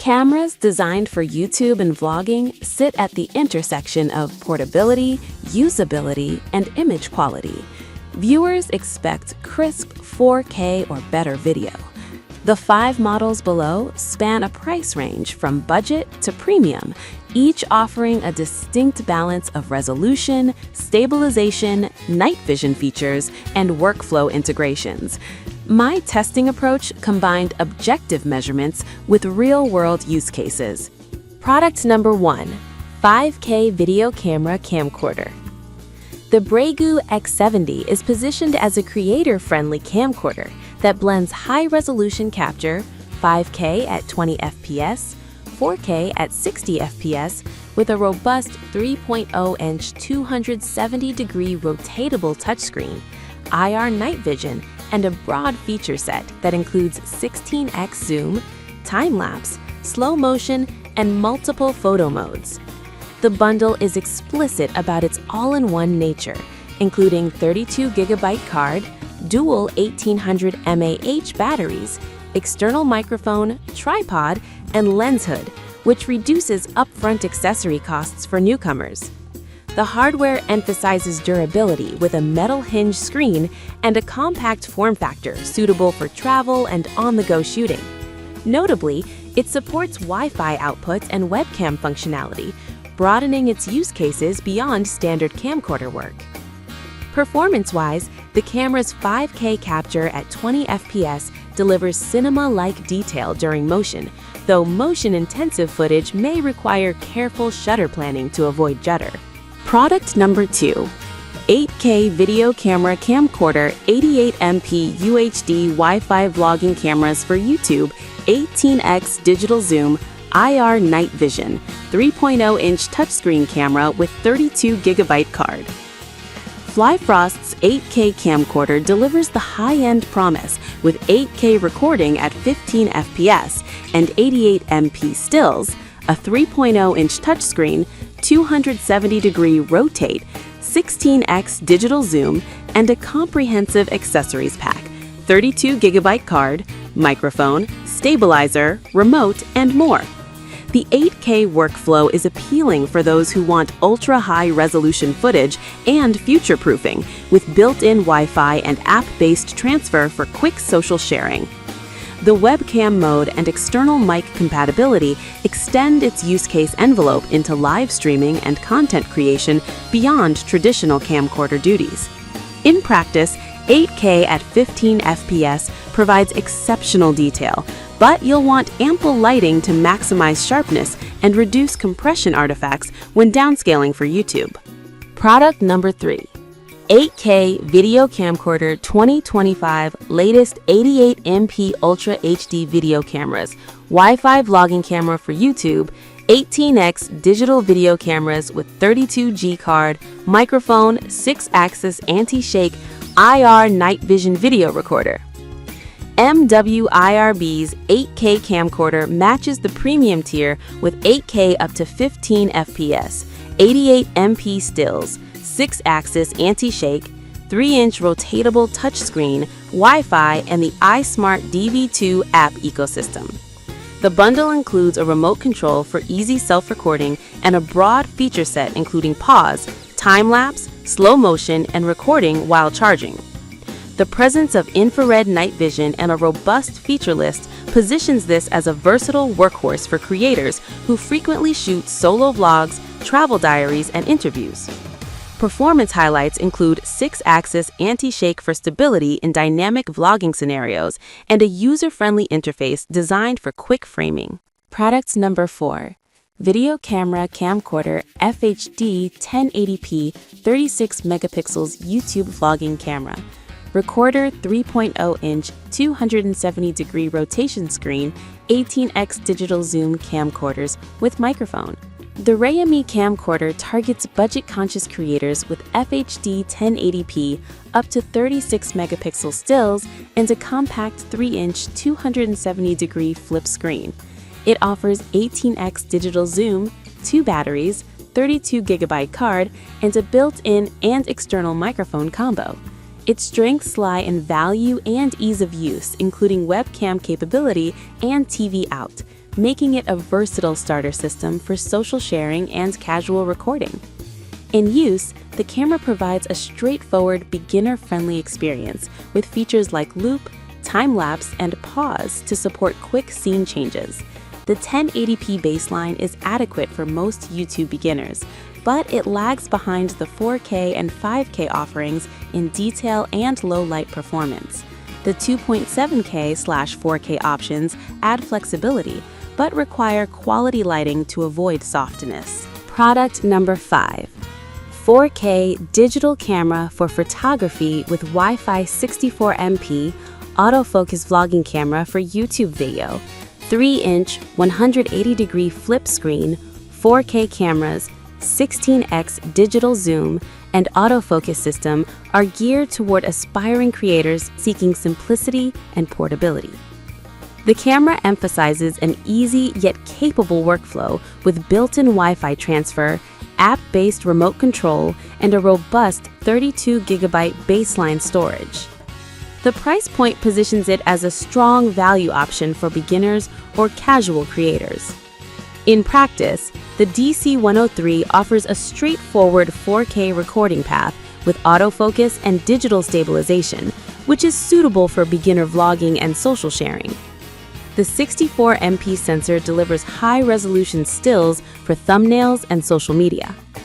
Cameras designed for YouTube and vlogging sit at the intersection of portability, usability, and image quality. Viewers expect crisp 4K or better video. The 5 models below span a price range from budget to premium, each offering a distinct balance of resolution, stabilization, night vision features, and workflow integrations. My testing approach combined objective measurements with real-world use cases. Product number 1, 5K video camera camcorder. The Bregu X70 is positioned as a creator-friendly camcorder that blends high-resolution capture, 5K at 20 fps, 4K at 60 fps, with a robust 3.0-inch 270-degree rotatable touchscreen, IR night vision, and a broad feature set that includes 16x zoom, time-lapse, slow motion, and multiple photo modes. The bundle is explicit about its all-in-one nature, including 32GB card, dual 1800 mAh batteries, external microphone, tripod, and lens hood, which reduces upfront accessory costs for newcomers. The hardware emphasizes durability with a metal hinge screen and a compact form factor suitable for travel and on-the-go shooting. Notably, it supports Wi-Fi outputs and webcam functionality, broadening its use cases beyond standard camcorder work. Performance-wise, the camera's 5K capture at 20 fps delivers cinema-like detail during motion, though motion-intensive footage may require careful shutter planning to avoid judder. Product number 2, 8K video camera camcorder 88MP UHD Wi-Fi vlogging cameras for YouTube, 18x digital zoom, IR night vision, 3.0-inch touchscreen camera with 32GB card. Flyfrost's 8K camcorder delivers the high-end promise with 8K recording at 15 fps and 88MP stills, a 3.0-inch touchscreen, 270-degree rotate, 16x digital zoom, and a comprehensive accessories pack, 32GB card, microphone, stabilizer, remote, and more. The 8K workflow is appealing for those who want ultra-high resolution footage and future-proofing, with built-in Wi-Fi and app-based transfer for quick social sharing. The webcam mode and external mic compatibility extend its use case envelope into live streaming and content creation beyond traditional camcorder duties. In practice, 8K at 15 fps provides exceptional detail, but you'll want ample lighting to maximize sharpness and reduce compression artifacts when downscaling for YouTube. Product number 3, 8K video camcorder 2025 latest 88MP Ultra HD video cameras, Wi-Fi vlogging camera for YouTube, 18x digital video cameras with 32G card, microphone, 6-axis anti-shake, IR night vision video recorder. MWIRB's 8K camcorder matches the premium tier with 8K up to 15 fps, 88MP stills, 6-axis anti-shake, 3-inch rotatable touchscreen, Wi-Fi, and the iSmart DV2 app ecosystem. The bundle includes a remote control for easy self-recording and a broad feature set including pause, time-lapse, slow motion, and recording while charging. The presence of infrared night vision and a robust feature list positions this as a versatile workhorse for creators who frequently shoot solo vlogs, travel diaries, and interviews. Performance highlights include 6-axis anti-shake for stability in dynamic vlogging scenarios and a user-friendly interface designed for quick framing. Product number 4, video camera camcorder FHD 1080p 36 megapixels YouTube vlogging camera. Recorder 3.0-inch 270-degree rotation screen, 18x digital zoom camcorders with microphone. The Rayami camcorder targets budget-conscious creators with FHD 1080p up to 36 megapixel stills and a compact 3-inch 270-degree flip screen. It offers 18x digital zoom, 2 batteries, 32GB card, and a built-in and external microphone combo. Its strengths lie in value and ease of use, including webcam capability and TV out, making it a versatile starter system for social sharing and casual recording. In use, the camera provides a straightforward, beginner-friendly experience with features like loop, time-lapse, and pause to support quick scene changes. The 1080p baseline is adequate for most YouTube beginners, but it lags behind the 4K and 5K offerings in detail and low-light performance. The 2.7K/4K options add flexibility, but require quality lighting to avoid softness. Product number 5. 4K digital camera for photography with Wi-Fi 64MP autofocus vlogging camera for YouTube video. 3-inch 180-degree flip screen, 4K cameras, 16x digital zoom, and autofocus system are geared toward aspiring creators seeking simplicity and portability. The camera emphasizes an easy yet capable workflow with built-in Wi-Fi transfer, app-based remote control, and a robust 32GB baseline storage. The price point positions it as a strong value option for beginners or casual creators. In practice, the DC-103 offers a straightforward 4K recording path with autofocus and digital stabilization, which is suitable for beginner vlogging and social sharing. The 64MP sensor delivers high-resolution stills for thumbnails and social media.